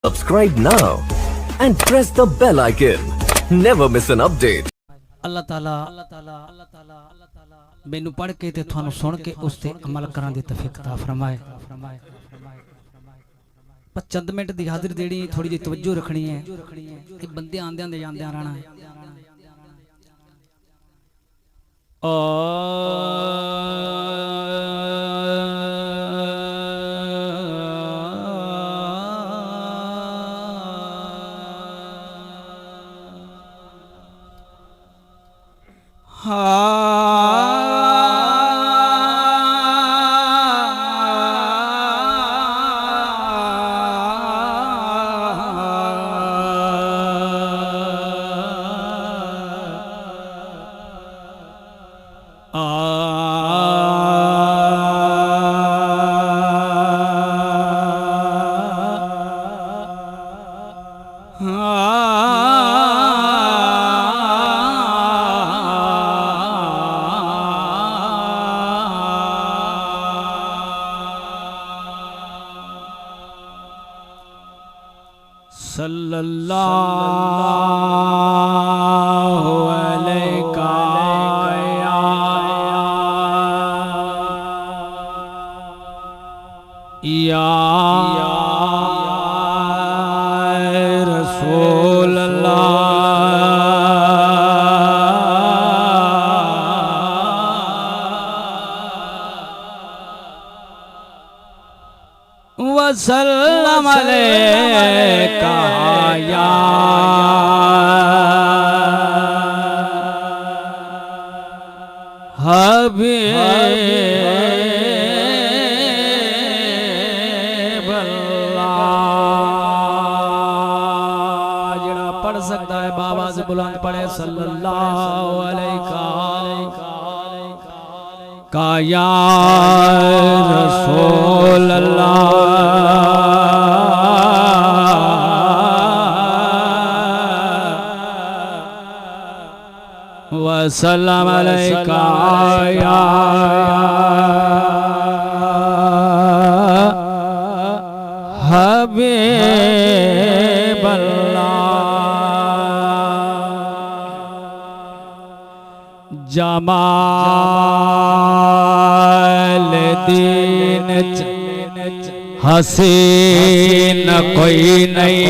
Subscribe now and press the bell icon. Never miss an update. अल्लाह ताला मैनू पढ़ के ते थानू सुन के उस ते अमल करां दी तौफीक अता फरमाए। 5 मिनट दी हाजिर देनी, थोड़ी जी तवज्जो रखनी है। ये बंदे आंदे आंदे जांदे रहना है। सल्लल्लाहु अलैका या रसूल अल्लाह वसल्लम अलैका या हबीब अल्लाह। जिहड़ा पढ़ सकता है बाबा से बुलंद पढ़े सल्लल्लाहु अलैका का या रसूल अल्लाह वसल्लम अलैका या हबीब अल्लाह। जमाल दीन हसीन कोई नहीं,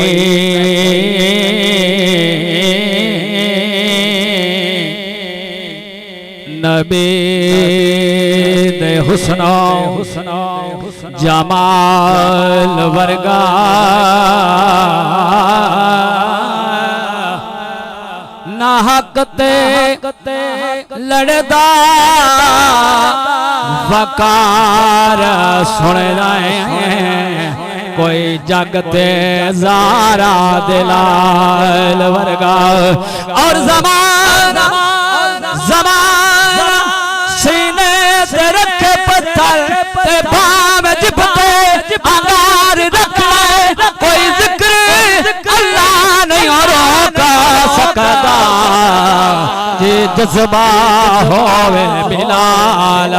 नबी दे हुस्नो जमाल वर्गा ना हक ते लड़दा वकार सुन रहे कोई जगते ज़ारा दिलाल वर्गा। और ज़माना सीने से रखे पत्थर ते बाम जिपते अंगार रखना, कोई जिक्र अल्लाह नहीं रोका सकता जे जज्बा होवे बिलाल।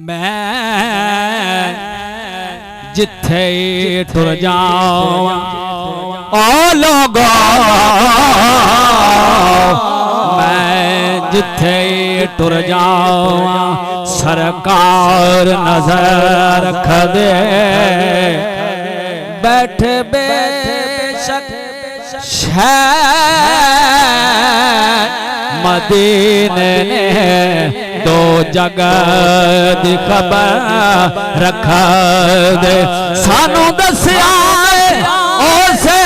मैं जिथे टुर जाऊं ओ लोगो, मैं जिथे टुर जाऊं सरकार नजर रख दे। बैठ बेशक शहर मदीने ने दो जगह दी खबर रख दे। सानू दस्या उसे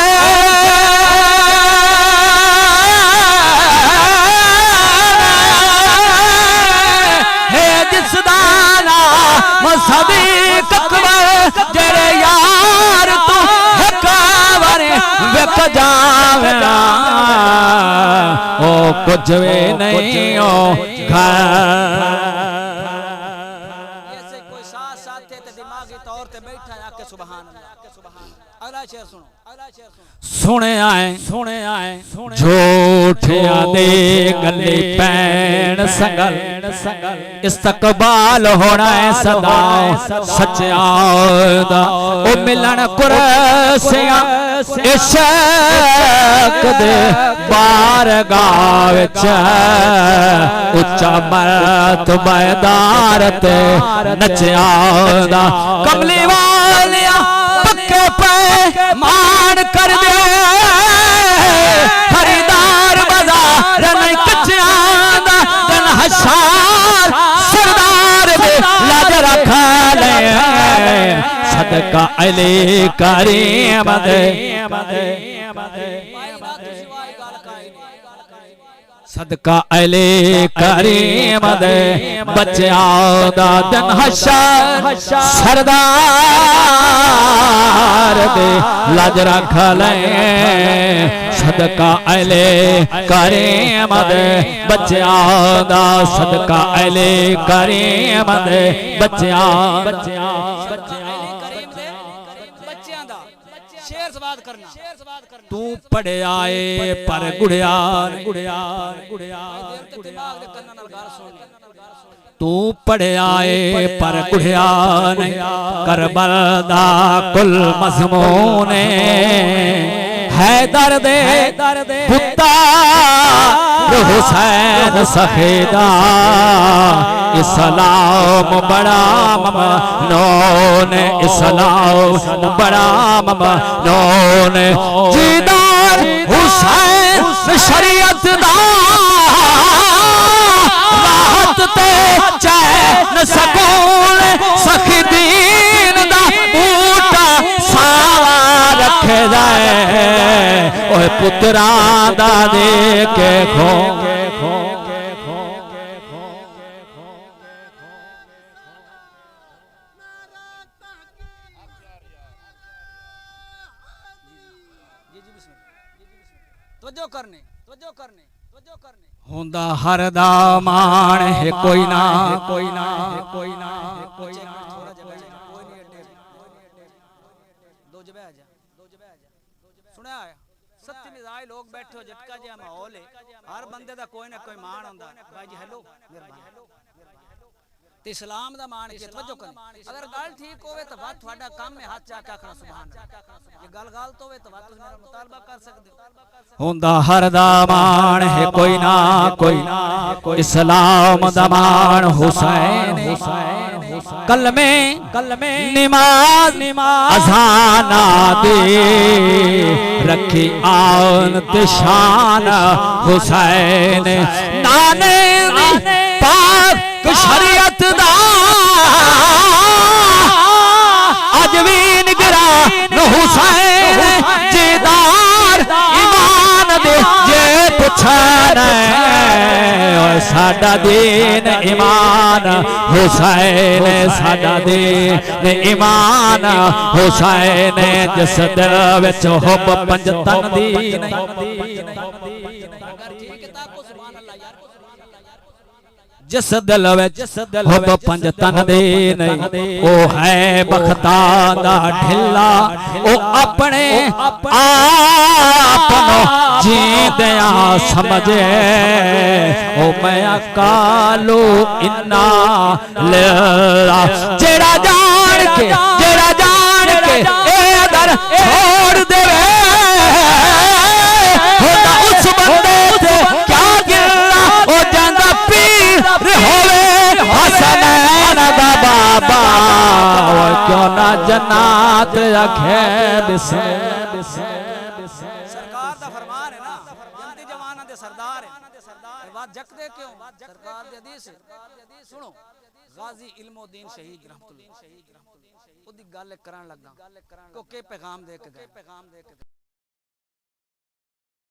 है जिसदा नाम सदीक अकबर, जेरे यार तू हकावर विक जावे ओ कुछ भी नहीं हो घर। ऐसे कोई साथ साथ थे दिमागी तौर पे बैठा आके सुभान अल्लाह। अगला शेर सुनो। सुने आए झूठिया दे गले पैण संगल इस्तकबाल होना है सदा सच्चा दा ओ मिलन कुरसियां इश्क दे बारगाह विच उच्चा मर्तबेदार ते नचिया दा कमली वालिया पक्के पे मान कर दे खरीदार बाजार नहीं कच्चा दा जन हशार सरदार दे लज रख ले सदका अली करीम दे सदका अली करीम दे बच्चियां दा दिन हशर सरदार दे लज रख ले सदका अली करीम दे बच्चियां दा सदका अली करीम दे बच्चियां तू पढ़िया है पर गुड़िया तू पढ़िया है पर गुड़िया नहीं करबल दा कुल मज़मून है दर्द पुत्ता हुसैन सफेदा इस्लाम बड़ा ममनून इस्लाम बड़ा ममनून जीदार हुसैन शरीयत दा राहत ते चैन सकून सखी दीन दा बूटा सावा रखे जाए ओए पुत्रा दा दे के खो हुंदा हर दा मान है कोई ना सुना आया सत्य मिजाज लोग बैठे हो झटका जिहा माहौल है हर बंदे दा कोई ना कोई मान हुंदा भाई जी हेलो ते इस्लाम दा मान के तवज्जो कर अगर गल ठीक होवे तो बात ਤੁਹਾਡਾ काम में हाथ चाका आखना सुभान अल्लाह ये गल गलत होवे तो बात तुम मेरा मुतालबा कर सकदे हो हुंदा हर दा मान है कोई ना इस्लाम दा मान हुसैन कलमे नमाज अज़ाना दे रखी आन ते शान हुसैन नाने पाक शरीयत दा अजवीन गिरा न हुसैन जेदार ईमान दे जे पुछन साडा दीन ईमान हुसैन साडा दीन ईमान हुसैन जिस दिल विच हुब पंजतन दी जिस दिल हुब पंजतन दे नहीं ओ है बख्ता दा ढिला ओ अपने आपनो जींदिया समझे ओ मैं कालू इन्ना लेला जेड़ा जान के ए अदर छोड़ देवे होता उस बंदे से क्या गिला ओ जांदा पीर होवे हसनैन दा बाबा क्यों ना जन्नत रखे बिसे सरकार दा फरमान है ना जंती जवाना दे सरदार है बात जक दे क्यों सरकार दे हदीस सुनो गाजी इल्मुद्दीन शहीद रहमतुल्लाह ओदी गल करन लगा को के पैगाम दे के